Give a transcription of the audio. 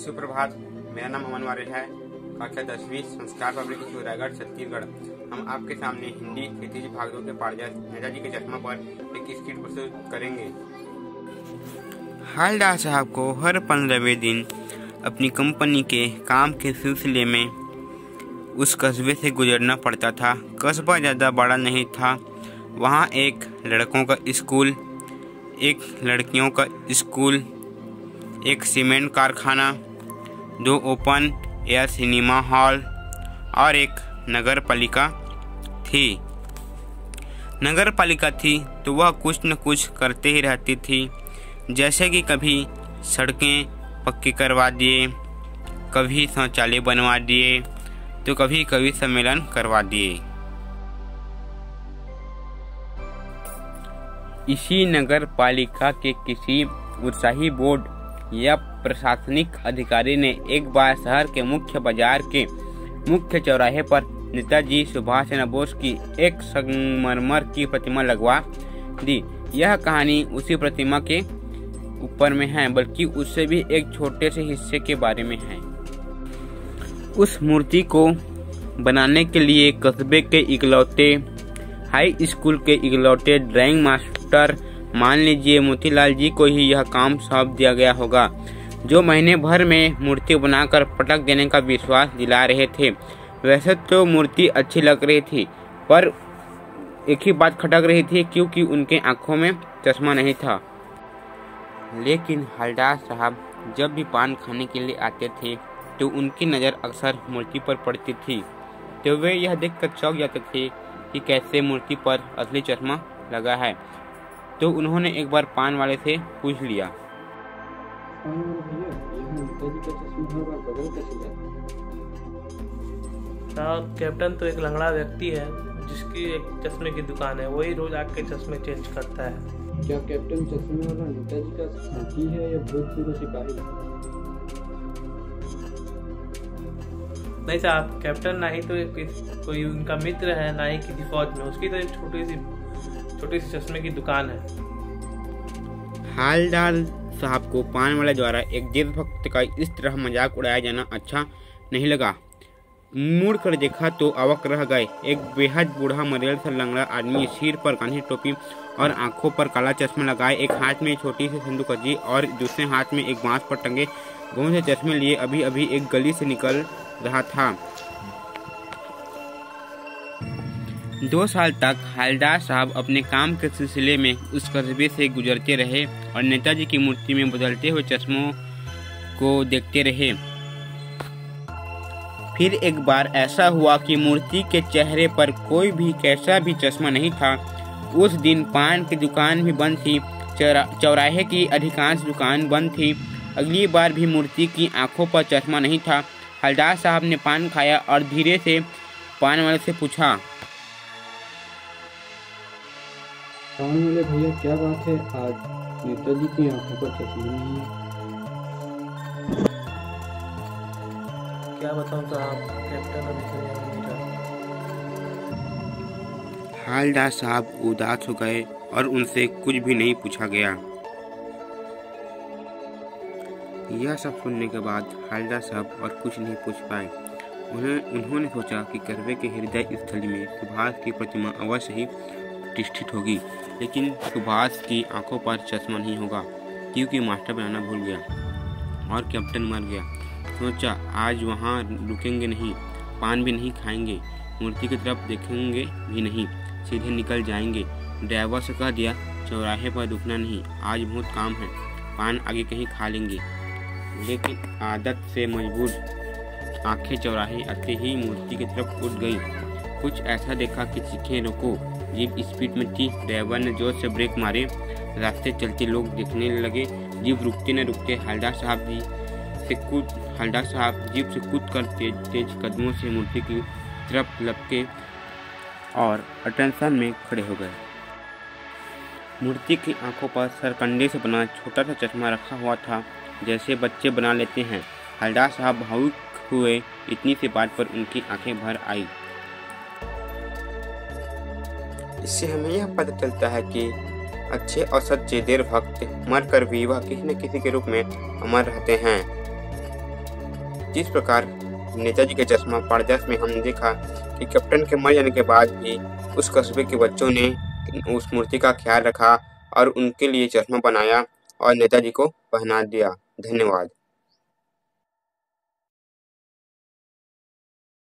सुप्रभात। मेरा नाम अमन वारिल है। कक्षा 10वीं संस्कार पब्लिक स्कूल रायगढ़ छत्तीसगढ़। हम आपके सामने हिंदी क्षितिज भाग 2 के पाठ्यक्रम नेताजी के चश्मा पर एक स्किट प्रस्तुत करेंगे। हवलदार साहब को हर 15वें दिन अपनी कंपनी के काम के सिलसिले में उस कस्बे से गुजरना पड़ता था। कस्बा ज़्यादा बड़ा नहीं था। वहाँ एक लड़कों का स्कूल, एक लड़कियों का स्कूल, एक सीमेंट कारखाना, 2 ओपन एयर सिनेमा हॉल और एक नगर पालिका थी। नगर पालिका थी तो वह कुछ न कुछ करते ही रहती थी, जैसे कि कभी सड़कें पक्की करवा दिए, कभी शौचालय बनवा दिए, तो कभी कवि सम्मेलन करवा दिए। इसी नगर पालिका के किसी उत्साही बोर्ड या प्रशासनिक अधिकारी ने एक बार शहर के मुख्य बाजार के मुख्य चौराहे पर नेताजी सुभाष चंद्र बोस की एक संगमरमर की प्रतिमा लगवा दी। यह कहानी उसी प्रतिमा के ऊपर में है, बल्कि उससे भी एक छोटे से हिस्से के बारे में है। उस मूर्ति को बनाने के लिए कस्बे के इकलौते हाई स्कूल के इकलौते ड्राइंग मास्टर मान लीजिए मोतीलाल जी को ही यह काम सौंप दिया गया होगा, जो महीने भर में मूर्ति बनाकर पटक देने का विश्वास दिला रहे थे। वैसे तो मूर्ति अच्छी लग रही थी, पर एक ही बात खटक रही थी, क्योंकि उनके आंखों में चश्मा नहीं था। लेकिन हवलदार साहब जब भी पान खाने के लिए आते थे तो उनकी नज़र अक्सर मूर्ति पर पड़ती थी, तो वे यह देखकर चौंक जाते थे कि कैसे मूर्ति पर असली चश्मा लगा है। तो उन्होंने एक बार पान वाले से पूछ लिया, साहब कैप्टन तो एक लंगड़ा व्यक्ति है जिसकी एक चश्मे की दुकान है, वही रोज आके चश्मे चेंज करता है। क्या कैप्टन चश्मे वाला नेताजी का साथी है या भूतपूर्व सिपाही? नहीं साहब, कैप्टन ना ही तो कोई उनका मित्र है, ना ही किसी फौज में। उसकी तो एक छोटी सी चश्मे की दुकान है। हवलदार साहब को पान वाले द्वारा एक देशभक्त का इस तरह मजाक उड़ाया जाना अच्छा नहीं लगा। मुड़ कर देखा तो अवाक रह गए। एक बेहद बूढ़ा मरेल सा लंगड़ा आदमी, सिर पर कान्ही टोपी और आंखों पर काला चश्मा लगाए, एक हाथ में छोटी सी संदूकजी और दूसरे हाथ में एक बांस पर टंगे घूम से चश्मे लिए अभी अभी एक गली से निकल रहा था। 2 साल तक हवलदार साहब अपने काम के सिलसिले में उस कस्बे से गुजरते रहे और नेताजी की मूर्ति में बदलते हुए चश्मों को देखते रहे। फिर एक बार ऐसा हुआ कि मूर्ति के चेहरे पर कोई भी कैसा भी चश्मा नहीं था। उस दिन पान की दुकान भी बंद थी, चौराहे की अधिकांश दुकान बंद थी। अगली बार भी मूर्ति की आंखों पर चश्मा नहीं था। हवलदार साहब ने पान खाया और धीरे से पान वाले से पूछा, पान वाले भैया क्या बात है, आज नेताजी की आंखों पर चश्मा नहीं है? क्या बताऊं साहब, कैप्टन अभी से नहीं रहा। हवलदार साहब उदास हो गए और उनसे कुछ भी नहीं पूछा गया। यह सब सुनने के बाद हवलदार साहब और कुछ नहीं पूछ पाए। उन्होंने सोचा कि कस्बे के हृदय स्थल में सुभाष की प्रतिमा अवश्य ही प्रतिष्ठित होगी, लेकिन सुभाष की आंखों पर चश्मा नहीं होगा, क्योंकि मास्टर बनाना भूल गया और कैप्टन मर गया। सोचा आज वहाँ रुकेंगे नहीं, पान भी नहीं खाएंगे, मूर्ति की तरफ देखेंगे भी नहीं, सीधे निकल जाएंगे। ड्राइवर से कह दिया चौराहे पर रुकना नहीं, आज बहुत काम है, पान आगे कहीं खा लेंगे। लेकिन आदत से मजबूर आंखें चौराहे आते ही मूर्ति की तरफ उठ गई। कुछ ऐसा देखा कि चीखें रुको। जीप स्पीड में थी। ड्राइवर ने जोर से ब्रेक मारे। रास्ते चलते लोग देखने लगे। जीप रुकते न रुकते हवलदार साहब जीप से कूद कर तेज कदमों से मूर्ति की तरफ लपके और अटेंशन में खड़े हो गए। मूर्ति की आंखों पर सरकंडे से बना छोटा सा चश्मा रखा हुआ था, जैसे बच्चे बना लेते हैं। हवलदार साहब भावुक हुए। इतनी सी बात पर उनकी आंखें भर आई। इससे हमें यह पता चलता है कि अच्छे और सच्चे देशभक्त मरकर भी वह किसी न किसी के रूप में अमर रहते हैं। जिस प्रकार नेताजी के चश्मा पारदर्श में हमने देखा कि कैप्टन के मर जाने के बाद भी उस कस्बे के बच्चों ने उस मूर्ति का ख्याल रखा और उनके लिए चश्मा बनाया और नेताजी को पहना दिया। धन्यवाद।